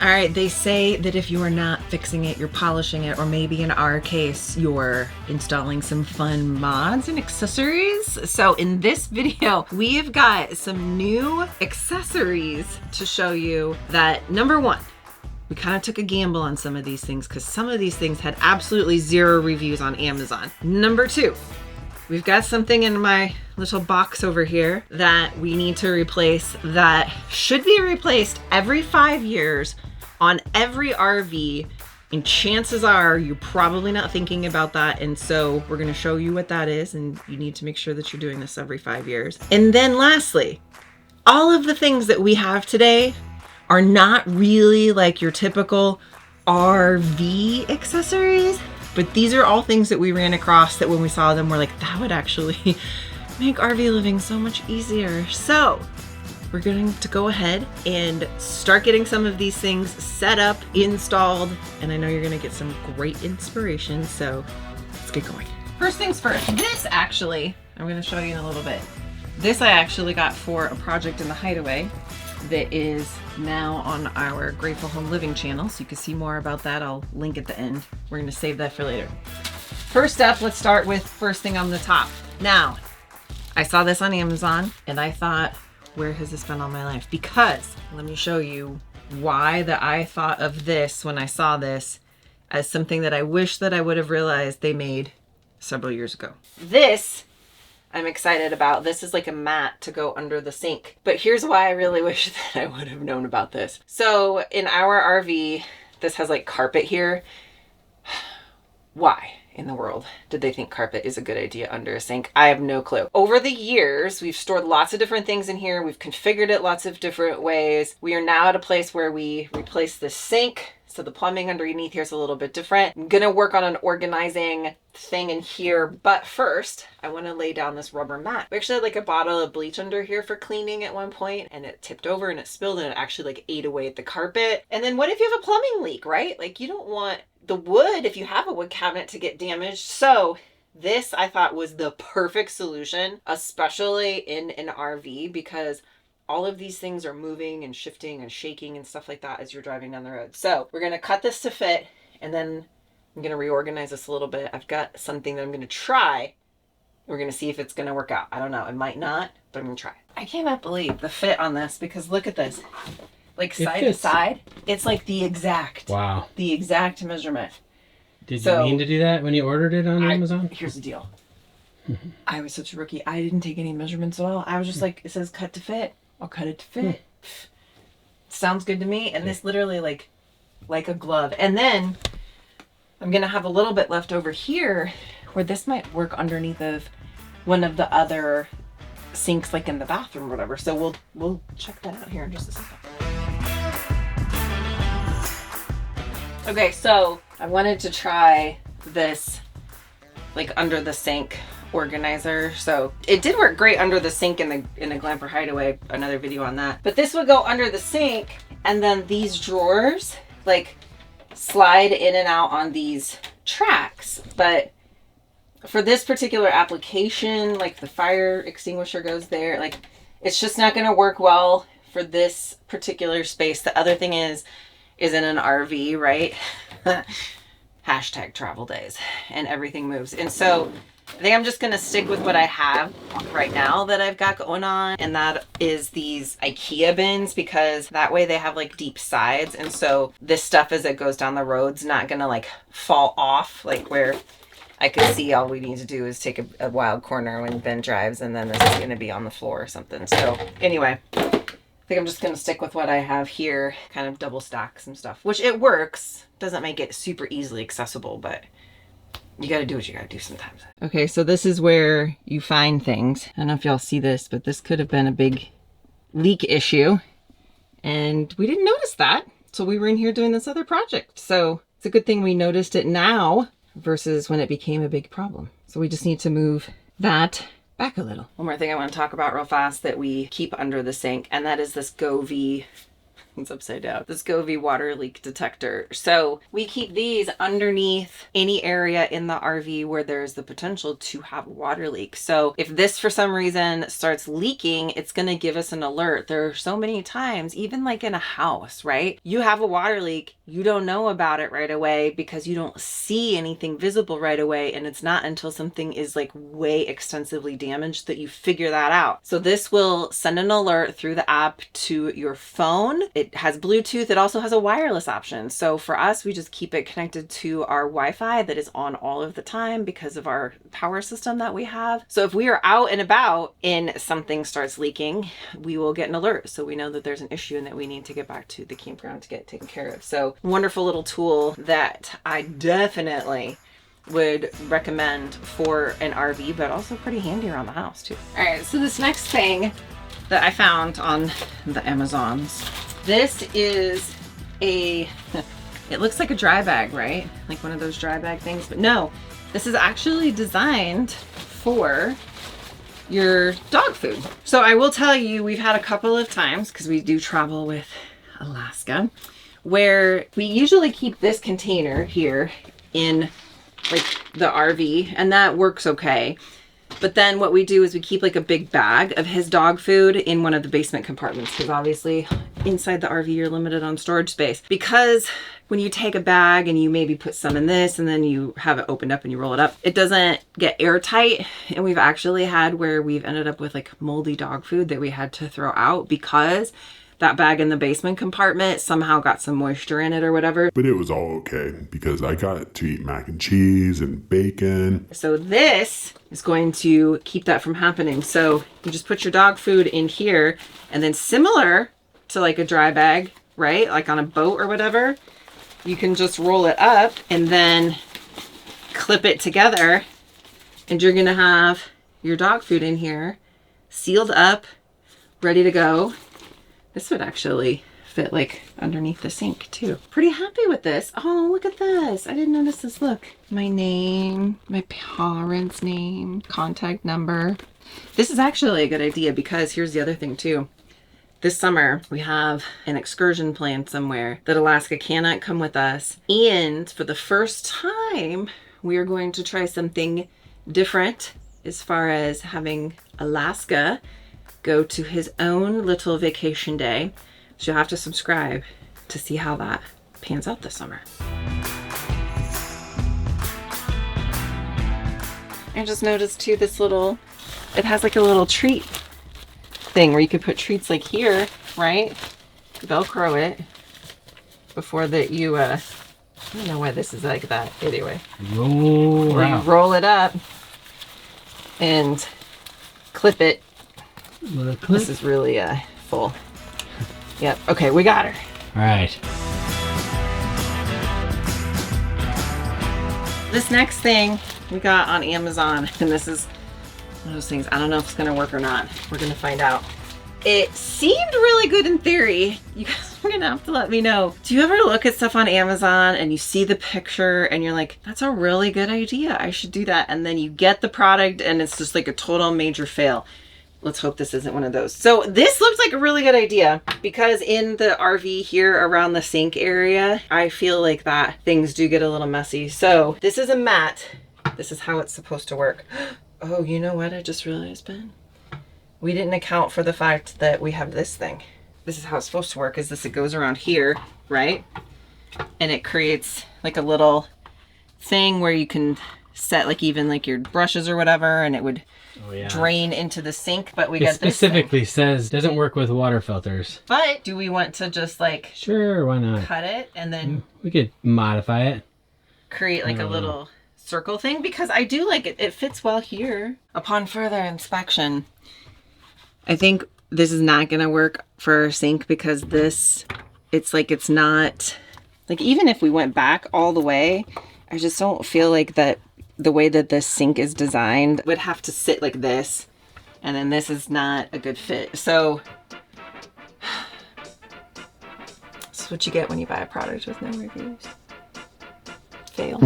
All right, they say that if you are not fixing it, you're polishing it, or maybe in our case, you're installing some fun mods and accessories. So in this video, we've got some new accessories to show you that, number one, we kind of took a gamble on some of these things because some of these things had absolutely 0 reviews on Amazon. Number two, we've got something in my little box over here that we need to replace that should be replaced every 5 years on every RV, and chances are you're probably not thinking about that, and so we're going to show you what that is, and you need to make sure that you're doing this every 5 years. And then lastly, all of the things that we have today are not really like your typical RV accessories, but these are all things that we ran across that when we saw them, we're like, that would actually make RV living so much easier. So we're going to go ahead and start getting some of these things set up, installed, and I know you're going to get some great inspiration, so let's get going. First things first, this actually, I'm going to show you in a little bit. This I actually got for a project in the Hideaway that is now on our Grateful Home Living channel, so you can see more about that. I'll link at the end. We're going to save that for later. First up, let's start with first thing on the top. Now, I saw this on Amazon and I thought, where has this been all my life? Because let me show you why that I thought of this when I saw this as something that I wish that I would have realized they made several years ago. This I'm excited about. This is like a mat to go under the sink. But here's why I really wish that I would have known about this. So in our RV, this has like carpet here. Why in the world did they think carpet is a good idea under a sink? I have no clue. Over the years, we've stored lots of different things in here. We've configured it lots of different ways. We are now at a place where we replace the sink. So the plumbing underneath here is a little bit different. I'm gonna work on an organizing thing in here, but first I want to lay down this rubber mat. We actually had like a bottle of bleach under here for cleaning at one point, and it tipped over and it spilled and it actually like ate away at the carpet. And then what if you have a plumbing leak, right? Like you don't want the wood, if you have a wood cabinet, to get damaged. So this I thought was the perfect solution, especially in an RV, because all of these things are moving and shifting and shaking and stuff like that as you're driving down the road. So we're going to cut this to fit, and then I'm going to reorganize this a little bit. I've got something that I'm going to try. We're going to see if it's going to work out. I don't know. It might not, but I'm going to try. I cannot believe the fit on this, because look at this. Like side to side, it's like the exact measurement. Did you mean to do that when you ordered it on Amazon? Here's the deal. I was such a rookie. I didn't take any measurements at all. I was just like, it says cut to fit. I'll cut it to fit. Sounds good to me. And this literally like a glove. And then I'm going to have a little bit left over here where this might work underneath of one of the other sinks, like in the bathroom or whatever. So we'll check that out here in just a second. Okay, so I wanted to try this like under the sink organizer. So it did work great under the sink in the Glamper Hideaway, another video on that. But this would go under the sink, and then these drawers like slide in and out on these tracks. But for this particular application, like the fire extinguisher goes there, like it's just not going to work well for this particular space. The other thing is in an RV, right? Hashtag travel days, and everything moves. And so I think I'm just going to stick with what I have right now that I've got going on. And that is these IKEA bins, because that way they have like deep sides. And so this stuff as it goes down the road's not going to like fall off, like where I could see all we need to do is take a wild corner when Ben drives, and then this is going to be on the floor or something. So anyway, I think I'm just going to stick with what I have here, kind of double stack some stuff, which it works. Doesn't make it super easily accessible, but you got to do what you got to do sometimes. Okay, so this is where you find things. I don't know if y'all see this, but this could have been a big leak issue, and we didn't notice that. So we were in here doing this other project. So it's a good thing we noticed it now versus when it became a big problem. So we just need to move that back a little. One more thing I want to talk about real fast that we keep under the sink, and that is this Govee It's upside down. The SCOVY water leak detector. So we keep these underneath any area in the RV where there's the potential to have a water leak. So if this for some reason starts leaking, it's going to give us an alert. There are so many times, even like in a house, right? You have a water leak, you don't know about it right away because you don't see anything visible right away. And it's not until something is like way extensively damaged that you figure that out. So this will send an alert through the app to your phone. It has Bluetooth. It also has a wireless option. So for us, we just keep it connected to our Wi-Fi that is on all of the time because of our power system that we have. So if we are out and about and something starts leaking, we will get an alert. So we know that there's an issue and that we need to get back to the campground to get taken care of. So wonderful little tool that I definitely would recommend for an RV, but also pretty handy around the house too. All right, so this next thing that I found on the Amazons, this is it looks like a dry bag, right? Like one of those dry bag things, but no, this is actually designed for your dog food. So I will tell you, we've had a couple of times, because we do travel with Alaska, where we usually keep this container here in like the RV, and that works okay. But then what we do is we keep like a big bag of his dog food in one of the basement compartments, because obviously inside the RV you're limited on storage space. Because when you take a bag and you maybe put some in this and then you have it opened up and you roll it up, it doesn't get airtight. And we've actually had where we've ended up with like moldy dog food that we had to throw out because that bag in the basement compartment somehow got some moisture in it or whatever. But it was all okay because I got to eat mac and cheese and bacon. So this is going to keep that from happening. So you just put your dog food in here, and then similar to like a dry bag, right? Like on a boat or whatever, you can just roll it up and then clip it together, and you're gonna have your dog food in here sealed up, ready to go. This would actually fit like underneath the sink too. Pretty happy with this. Oh, look at this. I didn't notice this. Look, my name, my parents' name, contact number. This is actually a good idea because here's the other thing too. This summer, we have an excursion planned somewhere that Alaska cannot come with us. And for the first time, we are going to try something different as far as having Alaska go to his own little vacation day. So you'll have to subscribe to see how that pans out this summer. I just noticed too this little, it has like a little treat thing where you could put treats like here, right? Velcro it before that you, I don't know why this is like that. Anyway, Roll you roll it up and clip it. This is really full. Yep. Okay, we got her. All right. This next thing we got on Amazon, and this is one of those things, I don't know if it's going to work or not. We're going to find out. It seemed really good in theory. You guys are going to have to let me know. Do you ever look at stuff on Amazon and you see the picture and you're like, that's a really good idea, I should do that. And then you get the product and it's just like a total major fail. Let's hope this isn't one of those. So this looks like a really good idea because in the RV here around the sink area, I feel like that things do get a little messy. So this is a mat. This is how it's supposed to work. Oh, you know what I just realized, Ben? We didn't account for the fact that we have this thing. This is how it's supposed to work, is this, it goes around here, right? And it creates like a little thing where you can set like even like your brushes or whatever, and it would drain into the sink. But we got this specifically says doesn't work with water filters. But do we want to just like sure, why not cut it and then we could modify it, create like a little circle thing? Because I do like it. It fits well here. Upon further inspection, I think this is not gonna work for our sink because this, it's like, it's not like, even if we went back all the way, I just don't feel like that the way that this sink is designed would have to sit like this, and then this is not a good fit. So this is what you get when you buy a product with no reviews. Fail.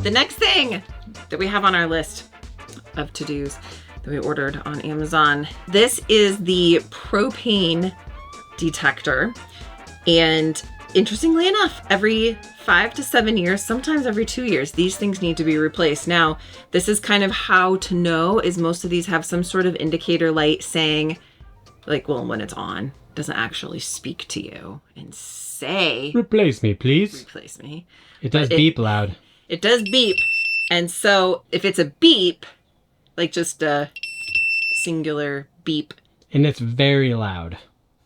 The next thing that we have on our list of to-dos that we ordered on Amazon. This is the Propane Detector. And interestingly enough, every 5 to 7 years, sometimes every 2 years, these things need to be replaced. Now, this is kind of how to know, is most of these have some sort of indicator light saying, like, well, when it's on, doesn't actually speak to you and say, replace me, please. Replace me. It does beep loud. It does beep. And so if it's a beep, like just a singular beep. And it's very loud.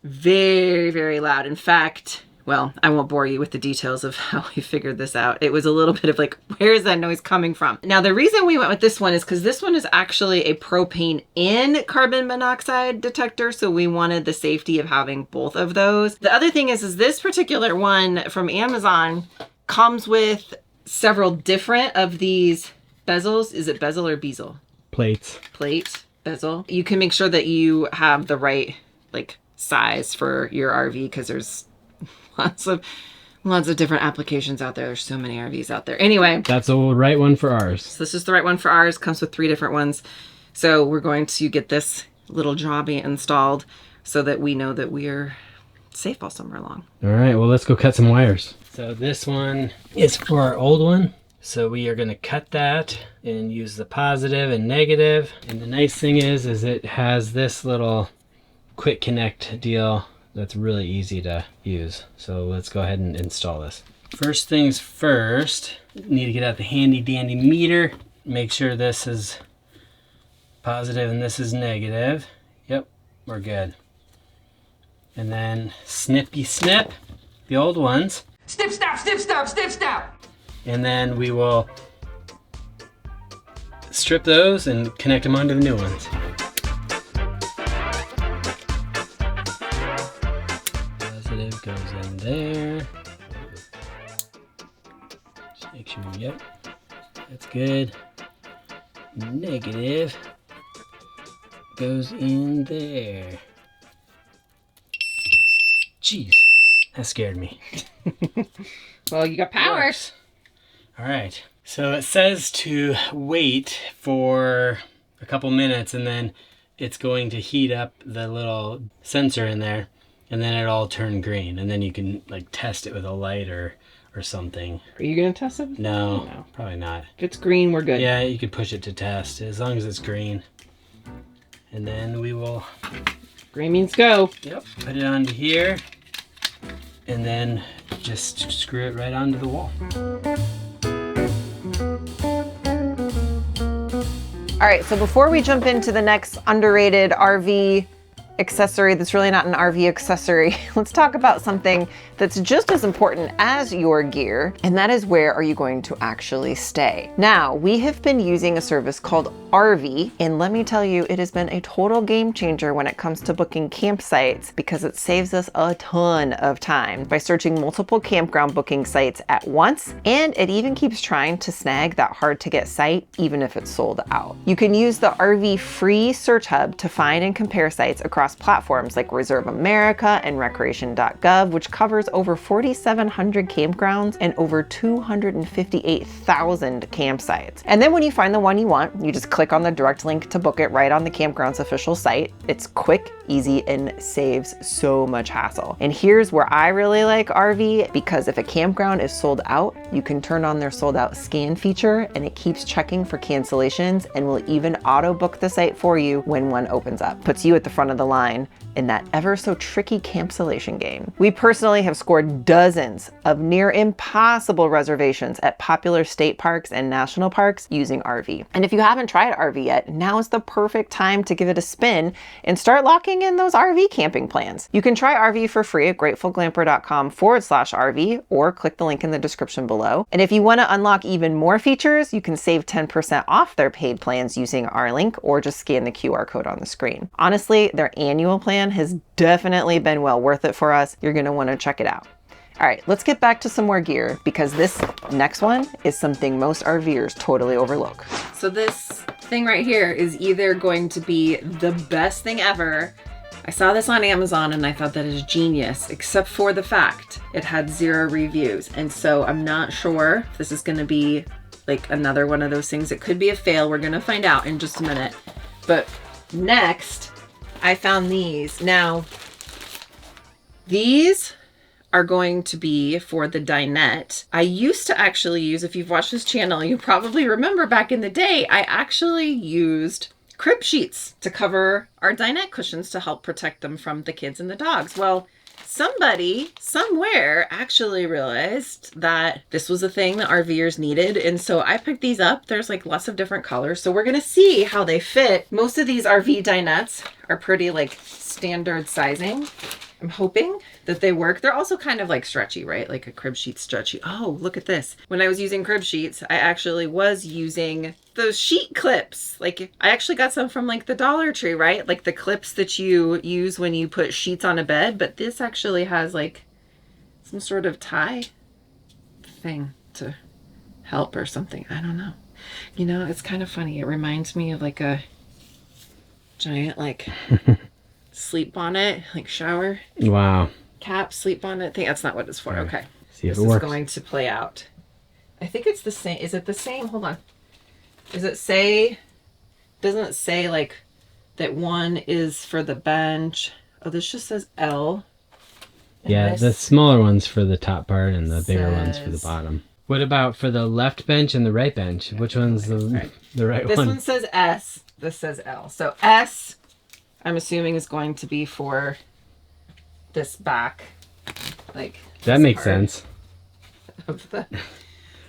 Very, very loud. In fact, well, I won't bore you with the details of how we figured this out. It was a little bit of like, where is that noise coming from? Now, the reason we went with this one is because this one is actually a propane and carbon monoxide detector. So we wanted the safety of having both of those. The other thing is this particular one from Amazon comes with several different of these bezels. Is it bezel or bezel? Plates. Plate, bezel. You can make sure that you have the right like size for your RV because there's lots of different applications out there. There's so many RVs out there. Anyway. That's the right one for ours. So this is the right one for ours. Comes with 3 different ones. So we're going to get this little jobby installed so that we know that we're safe all summer long. All right, well, let's go cut some wires. So this one is for our old one. So we are going to cut that and use the positive and negative. And the nice thing is it has this little quick connect deal that's really easy to use. So let's go ahead and install this. First things first, need to get out the handy dandy meter. Make sure this is positive and this is negative. Yep, we're good. And then snippy snip the old ones. Snip, snap, snip, snap, snip, snap. And then we will strip those and connect them onto the new ones. Positive goes in there. Just make sure, yep, that's good. Negative goes in there. Jeez, that scared me. Well, you got power. All right, so it says to wait for a couple minutes and then it's going to heat up the little sensor in there and then it'll turn green and then you can like test it with a light or something. Are you going to test it? No, probably not. If it's green, we're good. Yeah, you could push it to test as long as it's green. And then we will... Green means go. Yep, put it onto here and then just screw it right onto the wall. All right, so before we jump into the next underrated RV accessory that's really not an RV accessory, let's talk about something that's just as important as your gear, and that is where are you going to actually stay? Now, we have been using a service called RV, and let me tell you, it has been a total game changer when it comes to booking campsites because it saves us a ton of time by searching multiple campground booking sites at once, and it even keeps trying to snag that hard to get site even if it's sold out. You can use the RV free search hub to find and compare sites across platforms like Reserve America and recreation.gov, which covers over 4,700 campgrounds and over 258,000 campsites. And then when you find the one you want, you just click on the direct link to book it right on the Campgrounds official site. It's quick, easy, and saves so much hassle. And here's where I really like RV, because if a campground is sold out, you can turn on their sold out scan feature and it keeps checking for cancellations and will even auto book the site for you when one opens up. Puts you at the front of the line in that ever so tricky cancellation game. We personally have scored dozens of near impossible reservations at popular state parks and national parks using RV. And if you haven't tried RV yet, now is the perfect time to give it a spin and start locking in those RV camping plans. You can try RV for free at gratefulglamper.com/RV or click the link in the description below. And if you want to unlock even more features, you can save 10% off their paid plans using our link or just scan the QR code on the screen. Honestly, their annual plan has definitely been well worth it for us. You're going to want to check it out. All right, let's get back to some more gear because this next one is something most RVers totally overlook. So this thing right here is either going to be the best thing ever. I saw this on Amazon and I thought that is genius, except for the fact it had 0 reviews. And so I'm not sure if this is going to be like another one of those things. It could be a fail. We're going to find out in just a minute. But next, I found these. Now, these are going to be for the dinette. I used to actually use, if you've watched this channel, you probably remember back in the day, I actually used crib sheets to cover our dinette cushions to help protect them from the kids and the dogs. Well, somebody somewhere actually realized that this was a thing that RVers needed. And so I picked these up. There's like lots of different colors. So we're going to see how they fit. Most of these RV dinettes are pretty like standard sizing. I'm hoping that they work. They're also kind of like stretchy, right? Like a crib sheet stretchy. Oh, look at this. When I was using crib sheets, I actually was using those sheet clips. Like I actually got some from like the Dollar Tree, right? Like the clips that you use when you put sheets on a bed. But this actually has like some sort of tie thing to help or something. I don't know. You know, it's kind of funny. It reminds me of like a giant like sleep bonnet, like shower. Wow. Cap, sleep bonnet thing. That's not what it's for. Right. Okay. See if this it works. is going to play out. I think it's the same. Is it the same? Hold on. Does it say, doesn't it say like that one is for the bench? Oh, this just says L. And Yeah, this the smaller one's for the top part and the bigger one's for the says- bottom. What about for the left bench and the right bench? Which one's the right This one? one says S. This says L. So S, I'm assuming, is going to be for this back. Like That this makes part sense. Of the...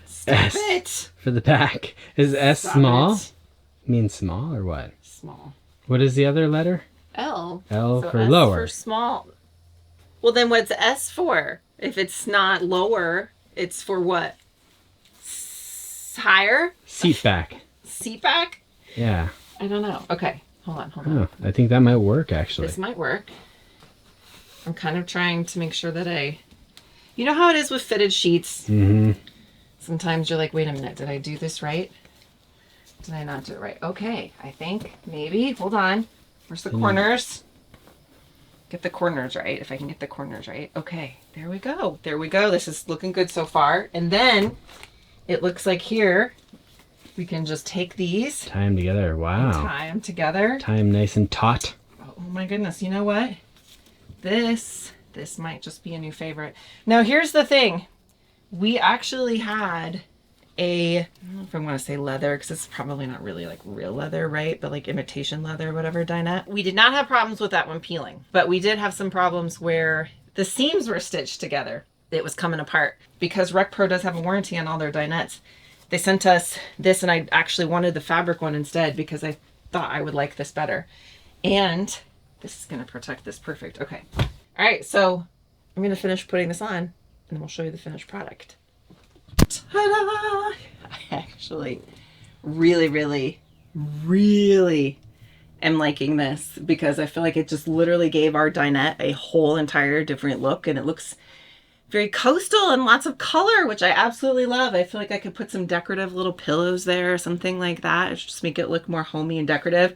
Stop S it. for the back. Is S Stop small? it. Mean small or what? Small. What is the other letter? L. L So for S lower. for small. Well, then what's S for? If it's not lower, it's for what? Higher? Seat back. Seat back? Yeah. I don't know. Okay. Hold on. Oh, I think that might work actually. This might work. I'm kind of trying to make sure that you know how it is with fitted sheets? Mm-hmm. Sometimes you're like, wait a minute, did I do this right? Did I not do it right? Okay, I think, maybe. Hold on. Where's the corners? Get the corners right, if I can get the corners right. Okay, there we go. There we go. This is looking good so far. And then it looks like here, we can just take these. Tie them together. Wow. Tie them together. Tie them nice and taut. Oh my goodness, you know what? This might just be a new favorite. Now here's the thing. We actually had I don't know if I want to say leather, because it's probably not really like real leather, right? But like imitation leather, whatever, dinette. We did not have problems with that one peeling, but we did have some problems where the seams were stitched together. It was coming apart. Because Rec Pro does have a warranty on all their dinettes. They sent us this, and I actually wanted the fabric one instead because I thought I would like this better. And this is going to protect this perfect. Okay. All right. So I'm going to finish putting this on, and then we'll show you the finished product. Ta-da! I actually really am liking this because I feel like it just literally gave our dinette a whole entire different look, and it looks very coastal and lots of color, which I absolutely love. I feel like I could put some decorative little pillows there or something like that. Just make it look more homey and decorative.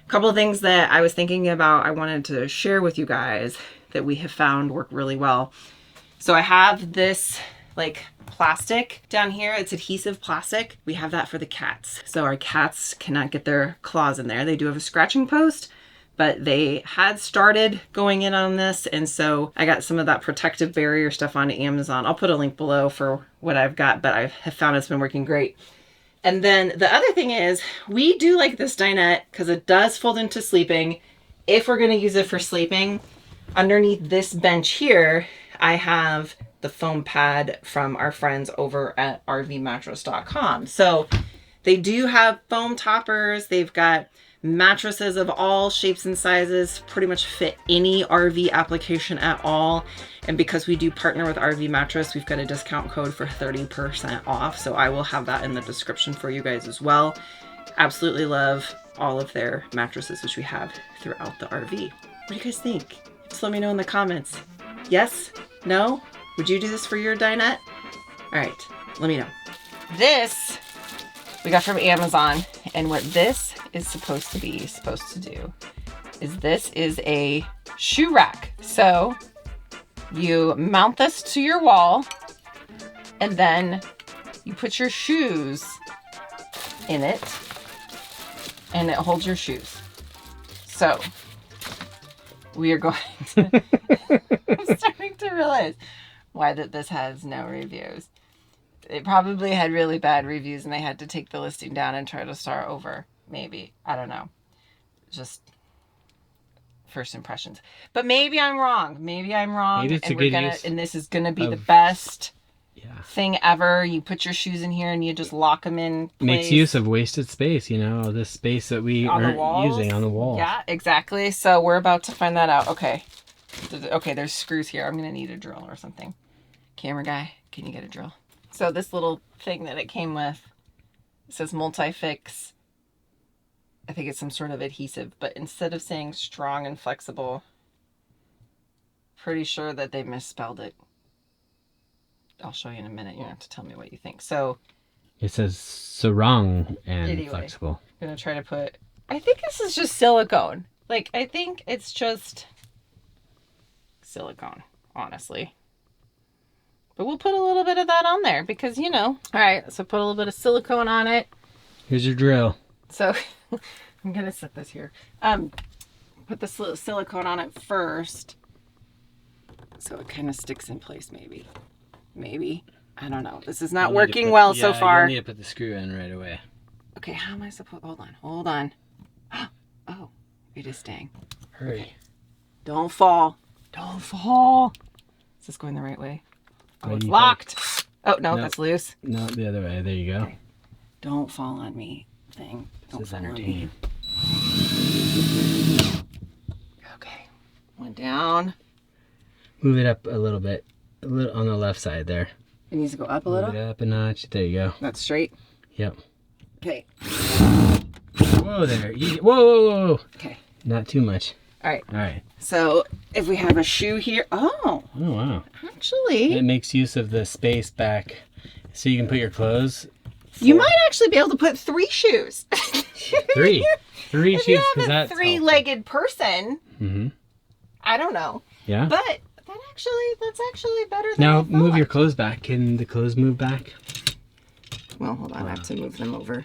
A couple of things that I was thinking about I wanted to share with you guys that we have found work really well. So I have this like plastic down here. It's adhesive plastic. We have that for the cats. So our cats cannot get their claws in there. They do have a scratching post, but they had started going in on this. And so I got some of that protective barrier stuff on Amazon. I'll put a link below for what I've got, but I have found it's been working great. And then the other thing is we do like this dinette because it does fold into sleeping. If we're going to use it for sleeping, underneath this bench here, I have the foam pad from our friends over at rvmattress.com. So they do have foam toppers. They've got mattresses of all shapes and sizes, pretty much fit any RV application at all. And because we do partner with RV Mattress, we've got a discount code for 30% off. So I will have that in the description for you guys as well. Absolutely love all of their mattresses, which we have throughout the RV. What do you guys think? Just let me know in the comments. Yes? No? Would you do this for your dinette? All right, let me know. This we got from Amazon, and what this is supposed to do is this is a shoe rack. So you mount this to your wall, and then you put your shoes in it, and it holds your shoes. So we are going to, I'm starting to realize why that this has no reviews. It probably had really bad reviews and they had to take the listing down and try to start over. Maybe. I don't know. Just first impressions. But maybe I'm wrong. Maybe I'm wrong. Maybe it's and a good use and this is gonna be the of- best Yeah. thing ever. You put your shoes in here and you just lock them in place. Makes use of wasted space, you know, this space that we On the aren't walls? using on the wall. Yeah, exactly. So we're about to find that out. Okay. Okay, there's screws here. I'm gonna need a drill or something. Camera guy, can you get a drill? So this little thing that it came with, it says multi-fix. I think it's some sort of adhesive, but instead of saying strong and flexible, pretty sure that they misspelled it. I'll show you in a minute. You don't have to tell me what you think. So It says sarong and Anyway. flexible. I'm gonna try to put, I think this is just silicone. Like, I think it's just silicone, honestly. But we'll put a little bit of that on there because, you know. All right, so put a little bit of silicone on it. Here's your drill. So I'm gonna set this here. Put the silicone on it first, so it kind of sticks in place. Maybe. I don't know. This is not working well so far. You need to put the screw in right away. Okay, how am I supposed? Hold on. Oh, it is staying. Hurry. Don't fall. Is this going the right way? Oh, What it's do you locked. Oh no, No. that's loose. No, the other way. There you go. Okay. Don't fall on me, thing. Don't This is fall on me. entertaining. Okay, went down. Move it up a little bit. A little on the left side there. It needs to go up a Move little. it up a notch. There you go. That's straight. Yep. Okay. Whoa there. Whoa. Okay. Not too much. All right. All right. So if we have a shoe here, Oh, wow. actually, It makes use of the space back so you can put your clothes. you might actually be able to put 3 shoes. Three If shoes, you because have a that's 3-legged person, Mm-hmm. I don't know, Yeah. but that's actually better than Now I move thought. your clothes back. Can the clothes move back? Well, hold on, I have to move them over.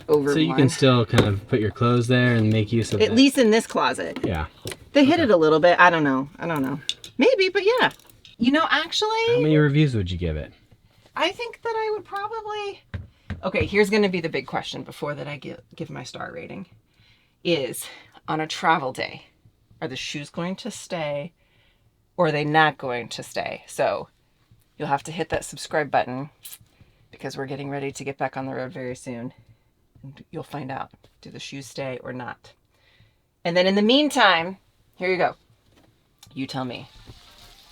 So you can still kind of put your clothes there and make use of at that. least in this closet. Yeah. They hit it a little bit. I don't know. Maybe, but yeah. You know, actually, How many reviews would you give it? I think that I would probably... Okay, here's going to be the big question before that I give my star rating. Is, on a travel day, are the shoes going to stay or are they not going to stay? So you'll have to hit that subscribe button because we're getting ready to get back on the road very soon. And you'll find out, do the shoes stay or not? And then in the meantime, here you go. You tell me.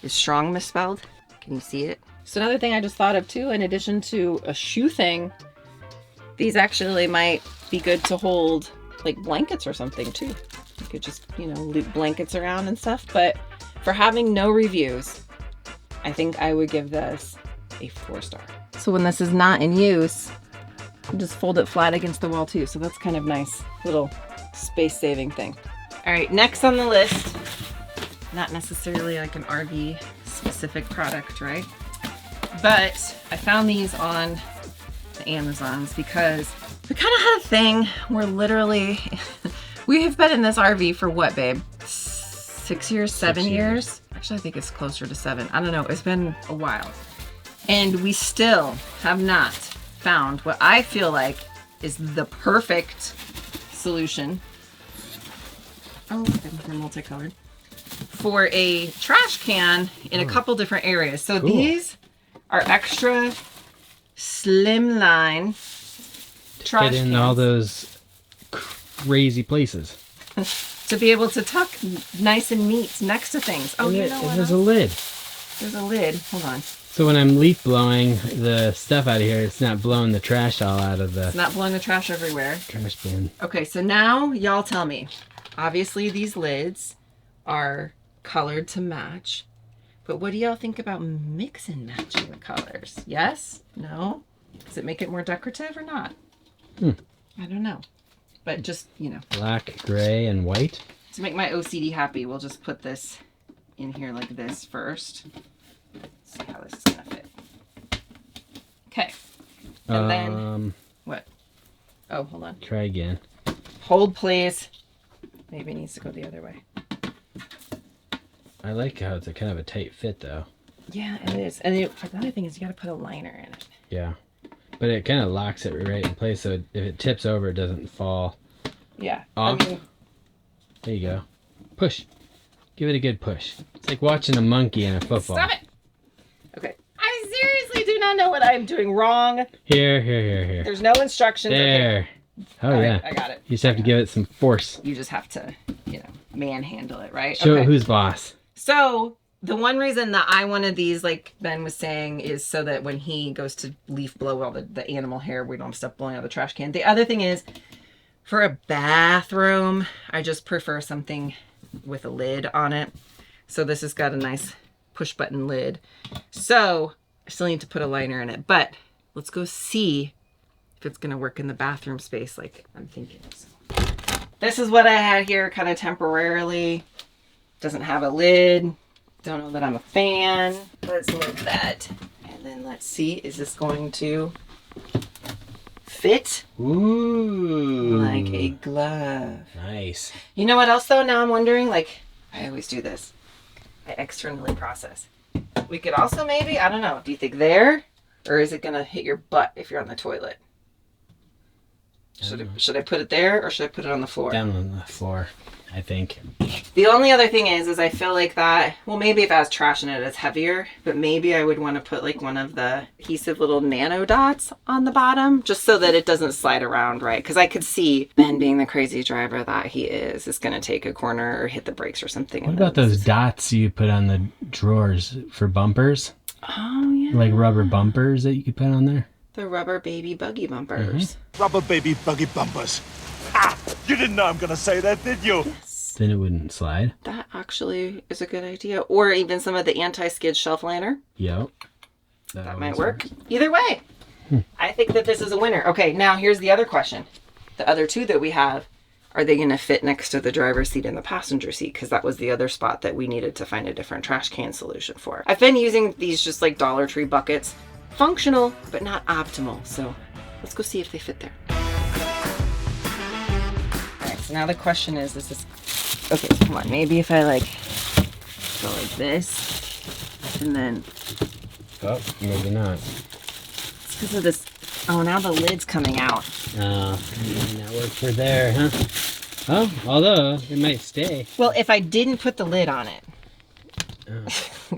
Is strong misspelled? Can you see it? So another thing I just thought of too, in addition to a shoe thing, these actually might be good to hold like blankets or something too. You could just, you know, loop blankets around and stuff. But for having no reviews, I think I would give this a 4-star. So when this is not in use, you just fold it flat against the wall too. So that's kind of nice little space saving thing. All right, next on the list, not necessarily like an RV specific product, right? But I found these on the Amazons because we kind of had a thing where literally we have been in this RV for what, babe? 6 years, 7 years? Actually, I think it's closer to 7. I don't know. It's been a while. And we still have not found what I feel like is the perfect solution. Oh, look, they're multicolored. For a trash can in a couple different areas. So these are extra slimline trash Get in cans all those crazy places. to be able to tuck nice and neat next to things. Oh, And you it- know and what? there's a lid. There's a lid. Hold on. So when I'm leaf blowing the stuff out of here, it's not blowing the trash all out of the It's not blowing the trash everywhere. trash bin. Okay, so now y'all tell me. Obviously, these lids are colored to match. But what do y'all think about mix and matching the colors? Yes? No? Does it make it more decorative or not? I don't know. But just, you know, Black, gray, and white. to make my OCD happy, we'll just put this in here like this first. See how this is gonna fit. Okay. And then, what? Oh, hold on. Try again. Hold, please. Maybe it needs to go the other way. I like how it's a kind of a tight fit though. Yeah, it is. And the other thing is you got to put a liner in it. Yeah. But it kind of locks it right in place, so if it tips over, it doesn't fall Yeah. off. I mean, there you go. Push. Give it a good push. It's like watching a monkey in a football. stop it. Okay. I seriously do not know what I'm doing wrong. Here. There's no instructions. There. Okay. Oh, All yeah. right, I got it. You just have to give it some force. You just have to, manhandle it, right? Show Okay. who's boss. So the one reason that I wanted these, like Ben was saying, is so that when he goes to leaf blow all the animal hair, we don't have stuff blowing out of the trash can. The other thing is, for a bathroom, I just prefer something with a lid on it. So this has got a nice push button lid. So I still need to put a liner in it, but let's go see if it's gonna work in the bathroom space like I'm thinking. So this is what I had here kind of temporarily. Doesn't have a lid. Don't know that I'm a fan. Let's move that. And then let's see, is this going to fit Ooh. like a glove? Nice. You know what else though? Now I'm wondering, like, I always do this. I externally process. We could also maybe, I don't know, do you think there? Or is it gonna hit your butt if you're on the toilet? Should I put it there or should I put it on the floor? Down on the floor, I think. The only other thing is I feel like that, well, maybe if it has trash in it, it's heavier, but maybe I would want to put like one of the adhesive little nano dots on the bottom just so that it doesn't slide around, right? Because I could see Ben, being the crazy driver that he is going to take a corner or hit the brakes or something. What about those dots you put on the drawers for bumpers? Oh, yeah. Like rubber bumpers that you could put on there? The rubber baby buggy bumpers. Rubber baby buggy bumpers. Ah! You didn't know I'm gonna say that, did you? Then it wouldn't slide. That actually is a good idea. Or even some of the anti-skid shelf liner. Yep. That might work. Either way, I think that this is a winner. Okay, now here's the other question. The other two that we have, are they going to fit next to the driver's seat and the passenger seat? Because that was the other spot that we needed to find a different trash can solution for. I've been using these just like Dollar Tree buckets. Functional, but not optimal. So let's go see if they fit there. All right, so now the question is this, okay, come on, maybe if I like go like this and then Oh, maybe not. it's because of this, oh, now the lid's coming out. Oh, that worked for there, huh? Oh, although it might stay. Well, if I didn't put the lid on it,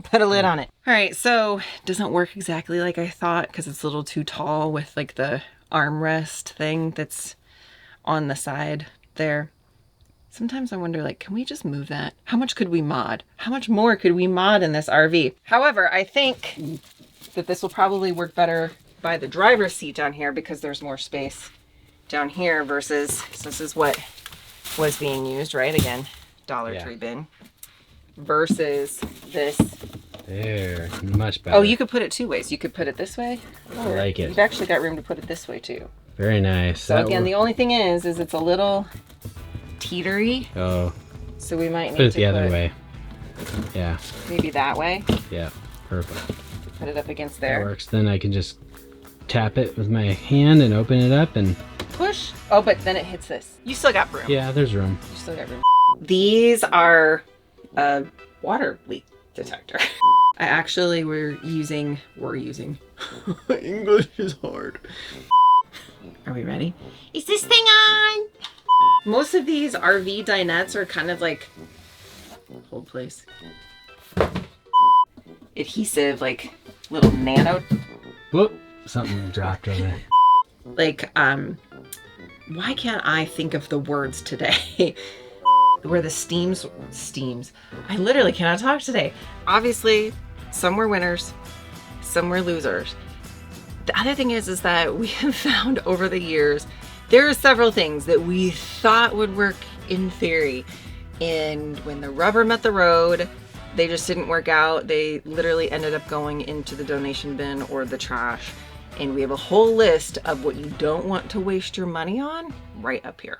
put a lid on it. All right, so it doesn't work exactly like I thought because it's a little too tall with like the armrest thing that's on the side there. Sometimes I wonder, like, can we just move that? How much could we mod? How much more could we mod in this RV? However, I think that this will probably work better by the driver's seat down here because there's more space down here versus, so this is what was being used, right? Again, Dollar Tree bin versus this. There, much better. Oh, you could put it two ways. You could put it this way. I like it. You've actually got room to put it this way too. Very nice. So again, the only thing is it's a little teetery. Oh, So we might need put it to the other way. Yeah, maybe that way. yeah, perfect. Put it up against That there. works. Then I can just tap it with my hand and open it up and Push. Oh, but then it hits this. You still got room. yeah, there's room. You still got room. These are a water leak detector. I actually we're using English is hard. Are we ready? Is this thing on? Most of these RV dinettes are kind of like, hold please, adhesive, like little nano, Whoop! Something dropped over there. like, why can't I think of the words today? Where the steams, I literally cannot talk today. Obviously, some were winners, some were losers. The other thing is that we have found over the years, there are several things that we thought would work in theory. And when the rubber met the road, they just didn't work out. They literally ended up going into the donation bin or the trash. And we have a whole list of what you don't want to waste your money on right up here.